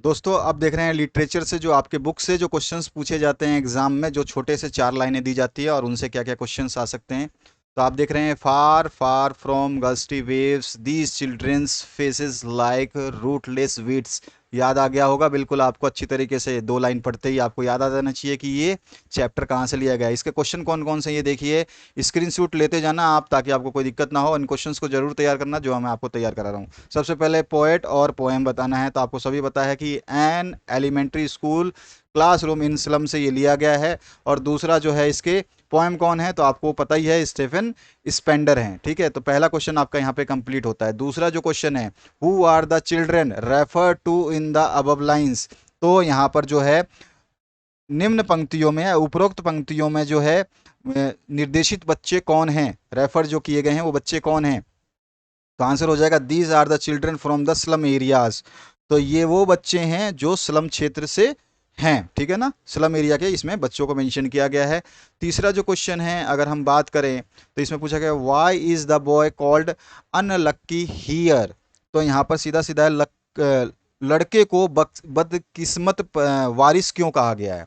दोस्तों अब देख रहे हैं लिटरेचर से जो आपके बुक से जो क्वेश्चंस पूछे जाते हैं एग्जाम में, जो छोटे से 4 लाइनें दी जाती है और उनसे क्या क्या क्वेश्चंस आ सकते हैं। तो आप देख रहे हैं, far far from gusty waves these childrens faces like rootless weeds. याद आ गया होगा बिल्कुल आपको, अच्छी तरीके से 2 लाइन पढ़ते ही आपको याद आ जाना चाहिए कि ये चैप्टर कहाँ से लिया गया है। इसके क्वेश्चन कौन कौन से ये देखिए, स्क्रीनशॉट लेते जाना आप ताकि आपको कोई दिक्कत ना हो। इन क्वेश्चंस को जरूर तैयार करना जो मैं आपको तैयार करा रहा हूँ। सबसे पहले पोएट और पोएम बताना है, तो आपको सभी पता है कि an elementary school classroom in slum से ये लिया गया है। और दूसरा जो है इसके पोएम कौन है, तो आपको पता ही है, स्टीफन स्पेंडर हैं। ठीक है, तो पहला क्वेश्चन आपका यहाँ पे कंप्लीट होता है। दूसरा जो क्वेश्चन है, who are the children refer to in the above lines. तो यहाँ पर जो है निम्न पंक्तियों में, उपरोक्त पंक्तियों में जो है निर्देशित बच्चे कौन हैं, रेफर जो किए गए हैं वो बच्चे कौन हैं। तो आंसर हो जाएगा these are the children from the slum areas. तो ये वो बच्चे हैं जो स्लम क्षेत्र से हैं। ठीक है ना, स्लम एरिया के इसमें बच्चों को मेंशन किया गया है। तीसरा जो क्वेश्चन है अगर हम बात करें तो इसमें पूछा गया why is the boy called unlucky here. तो यहाँ पर सीधा सीधा लड़के को बदकिस्मत वारिस क्यों कहा गया है।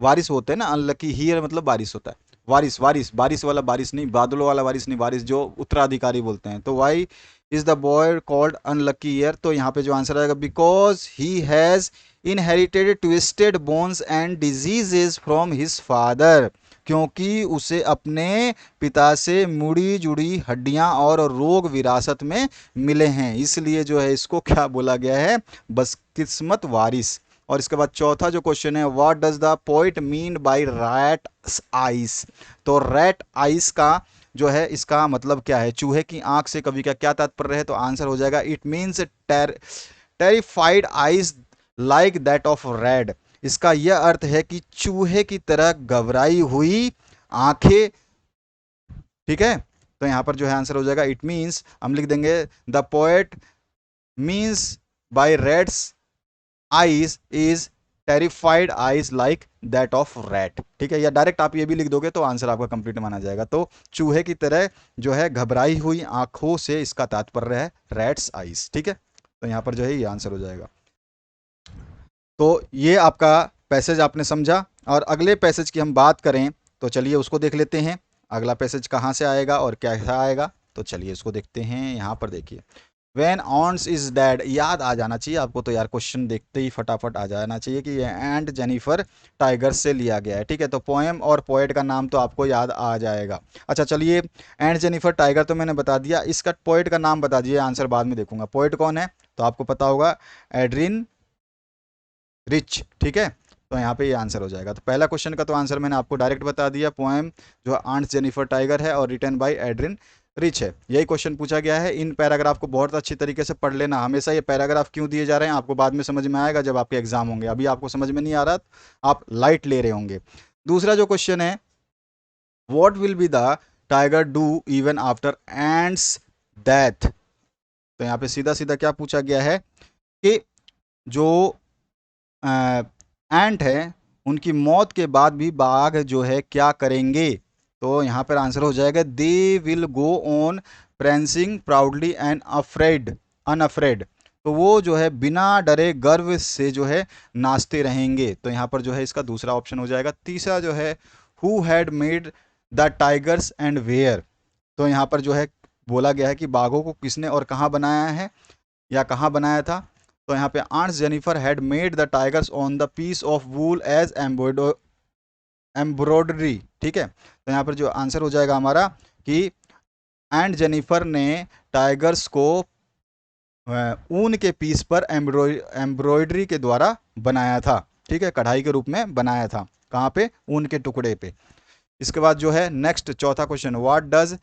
वारिस होते हैं ना, अनलकी हियर मतलब बारिश होता है। वारिस वारिस बारिश वाला बारिश नहीं, बादलों वाला बारिश नहीं, बारिश जो उत्तराधिकारी बोलते हैं। तो why is the boy called unlucky heir. तो यहाँ पे जो आंसर आएगा, because he has inherited twisted bones and diseases from his father. क्योंकि उसे अपने पिता से मुड़ी जुड़ी हड्डियां और रोग विरासत में मिले हैं, इसलिए जो है इसको क्या बोला गया है, बदकिस्मत वारिस। और इसके बाद चौथा जो क्वेश्चन है, what does the poet mean by rat ice. तो रैट आइस का जो है इसका मतलब क्या है, चूहे की आंख से कवि का क्या तात्पर्य है। तो आंसर हो जाएगा it means terrified eyes like that of red. इसका यह अर्थ है कि चूहे की तरह घबराई हुई आंखें। ठीक है, तो यहां पर जो है आंसर हो जाएगा इट मीन्स, हम लिख देंगे the poet means by rat's eyes is terrified eyes like that of rat. ठीक है, या डायरेक्ट आप ये भी लिख दोगे तो आंसर आपका कंप्लीट माना जाएगा। तो चूहे की तरह जो है घबराई हुई आंखों से इसका तात्पर्य है रैट्स आईज। ठीक है, तो यहाँ पर जो है ये आंसर हो जाएगा। तो ये आपका पैसेज आपने समझा। और अगले पैसेज की हम बात करें तो चलिए उसको देख लेते हैं, अगला पैसेज कहाँ से आएगा और क्या आएगा। तो चलिए इसको देखते हैं। यहाँ पर देखिए, वैन ऑन्स इज डैड, याद आ जाना चाहिए आपको तो यार, क्वेश्चन देखते ही फटाफट आ जाना चाहिए कि ये एंड जेनिफर टाइगर से लिया गया है। ठीक है, तो पोएम और पोएट का नाम तो आपको याद आ जाएगा। अच्छा चलिए, एंड जेनिफर टाइगर तो मैंने बता दिया, इसका पोएट का नाम बता दिए, आंसर बाद में देखूंगा। पोएट कौन है तो आपको पता होगा, एड्रिन रिच। ठीक है, तो यहाँ पे ये आंसर हो जाएगा। तो पहला क्वेश्चन का तो आंसर मैंने आपको डायरेक्ट बता दिया, पोएम जो आंट जेनिफर टाइगर है और रिटन बाय एड्रिन रिच है। यही क्वेश्चन पूछा गया है। इन पैराग्राफ को बहुत अच्छी तरीके से पढ़ लेना। हमेशा ये पैराग्राफ क्यों दिए जा रहे हैं आपको बाद में समझ में आएगा जब आपके एग्जाम होंगे, अभी आपको समझ में नहीं आ रहा, आप लाइट ले रहे होंगे। दूसरा जो क्वेश्चन है, what will be the tiger do even after ends death. तो यहाँ पे सीधा सीधा क्या पूछा गया है कि जो एंट है उनकी मौत के बाद भी बाघ जो है क्या करेंगे। तो यहाँ पर आंसर हो जाएगा they will go on prancing proudly and afraid unafraid. तो वो जो है बिना डरे गर्व से जो है नाचते रहेंगे। तो यहाँ पर जो है इसका दूसरा ऑप्शन हो जाएगा। तीसरा जो है, who had made the tigers and where. तो यहाँ पर जो है बोला गया है कि बाघों को किसने और कहाँ बनाया है या कहाँ बनाया था। तो यहाँ पे Aunt Jennifer had made the tigers on the piece of wool as embroidery. ठीक है, तो यहाँ पर जो आंसर हो जाएगा हमारा कि एंट जेनिफर ने टाइगर्स को ऊन के पीस पर एम्ब्रॉयडरी के द्वारा बनाया था। ठीक है, कढ़ाई के रूप में बनाया था, कहाँ पे, ऊन के टुकड़े पे। इसके बाद जो है नेक्स्ट चौथा question, what does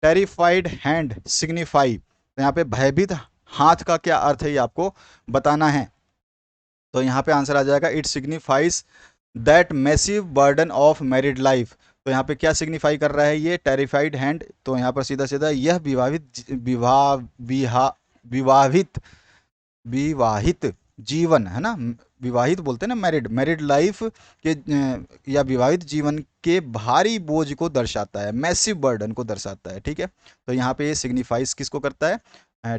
terrified hand signify. तो यहाँ पे भयभीत हाथ का क्या अर्थ है ये आपको बताना है। तो यहाँ पे आंसर आ जाएगा it signifies that massive burden of married life. तो यहाँ पे क्या सिग्निफाई कर रहा है ये टेरिफाइड हैंड। तो यहाँ पर सीधा सीधा यह विवाहित विवाहित जीवन है ना, विवाहित बोलते हैं ना, मैरिड मैरिड लाइफ के या विवाहित जीवन के भारी बोझ को दर्शाता है, मैसिव बर्डन को दर्शाता है। ठीक है, तो यहाँ पे ये सिग्निफाइज किसको करता है,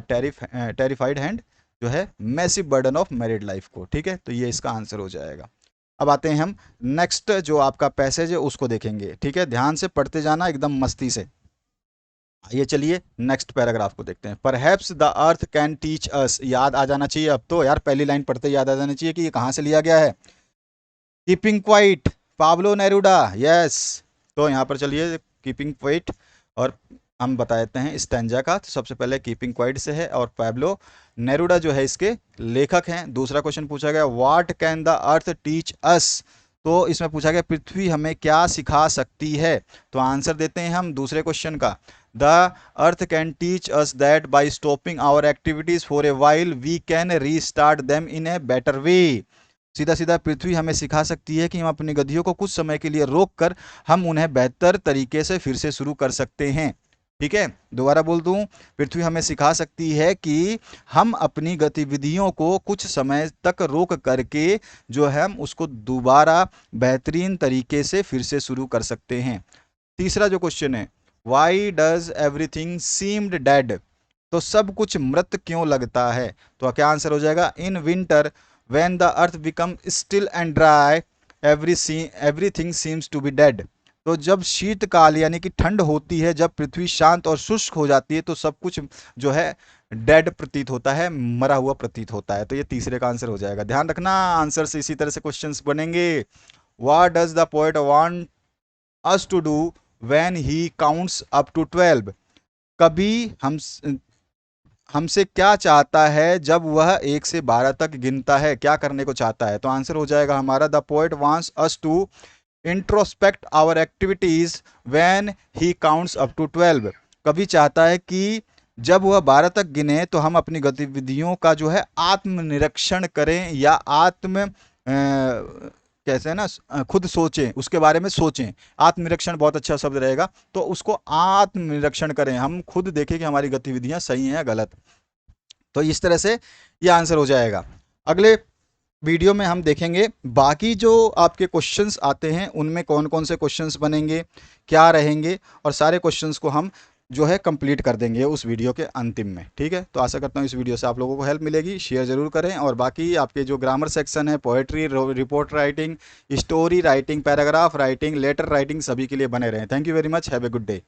टेरिफाइड हैंड जो है massive burden of married life को। ठीक है, तो ये इसका आंसर हो जाएगा। अब आते हैं हम नेक्स्ट जो आपका पैसेज है उसको देखेंगे। ठीक है, ध्यान से पढ़ते जाना एकदम मस्ती से। ये चलिए नेक्स्ट पैराग्राफ को देखते हैं। Perhaps the earth can teach अस, याद आ जाना चाहिए अब तो यार, पहली लाइन पढ़ते याद आ जाना चाहिए कि ये कहाँ से लिया गया है। Keeping quiet, Pablo Neruda, yes. तो यहाँ पर चलिए कीपिंग क्वाइट, और हम बता देते हैं स्टैंजा का। तो सबसे पहले कीपिंग क्वाइट से है, और पाब्लो नेरुडा जो है इसके लेखक हैं। दूसरा क्वेश्चन पूछा गया what can the earth teach us, तो इसमें पूछा गया पृथ्वी हमें क्या सिखा सकती है। तो आंसर देते हैं हम दूसरे क्वेश्चन का, the earth can teach us that by stopping our activities for a while we can restart them in a better way. सीधा सीधा पृथ्वी हमें सिखा सकती है कि हम अपनी गतियों को कुछ समय के लिए रोक कर हम उन्हें बेहतर तरीके से फिर से शुरू कर सकते हैं। ठीक है, दोबारा बोल दूं, पृथ्वी हमें सिखा सकती है कि हम अपनी गतिविधियों को कुछ समय तक रोक करके जो है हम उसको दोबारा बेहतरीन तरीके से फिर से शुरू कर सकते हैं। तीसरा जो क्वेश्चन है, why does everything seemed dead, तो सब कुछ मृत क्यों लगता है। तो क्या आंसर हो जाएगा, in winter when the earth becomes still and dry everything seems to be dead। तो जब शीतकाल यानी कि ठंड होती है, जब पृथ्वी शांत और शुष्क हो जाती है, तो सब कुछ जो है डेड प्रतीत होता है, मरा हुआ प्रतीत होता है। तो ये तीसरे का आंसर हो जाएगा। ध्यान रखना आंसर से इसी तरह से क्वेश्चंस बनेंगे। What does the poet want us to do when he counts up to 12, कभी हमसे क्या चाहता है जब वह 1 से 12 तक गिनता है, क्या करने को चाहता है। तो आंसर हो जाएगा हमारा, the poet wants us to introspect our activities when he counts up to 12, कभी चाहता है कि जब वह 12 तक गिने तो हम अपनी गतिविधियों का जो है आत्मनिरीक्षण करें, या कैसे है ना, खुद सोचें, उसके बारे में सोचें। आत्मनिरीक्षण बहुत अच्छा शब्द रहेगा, तो उसको आत्मनिरीक्षण करें, हम खुद देखें कि हमारी गतिविधियां सही हैं या गलत। तो इस तरह से ये आंसर हो जाएगा। अगले वीडियो में हम देखेंगे बाकी जो आपके क्वेश्चंस आते हैं उनमें कौन कौन से क्वेश्चंस बनेंगे, क्या रहेंगे, और सारे क्वेश्चंस को हम जो है कंप्लीट कर देंगे उस वीडियो के अंतिम में। ठीक है, तो आशा करता हूँ इस वीडियो से आप लोगों को हेल्प मिलेगी। शेयर ज़रूर करें, और बाकी आपके जो ग्रामर सेक्शन है, poetry, report writing, story writing, paragraph writing, letter writing, सभी के लिए बने रहें। Thank you very much, have a good day.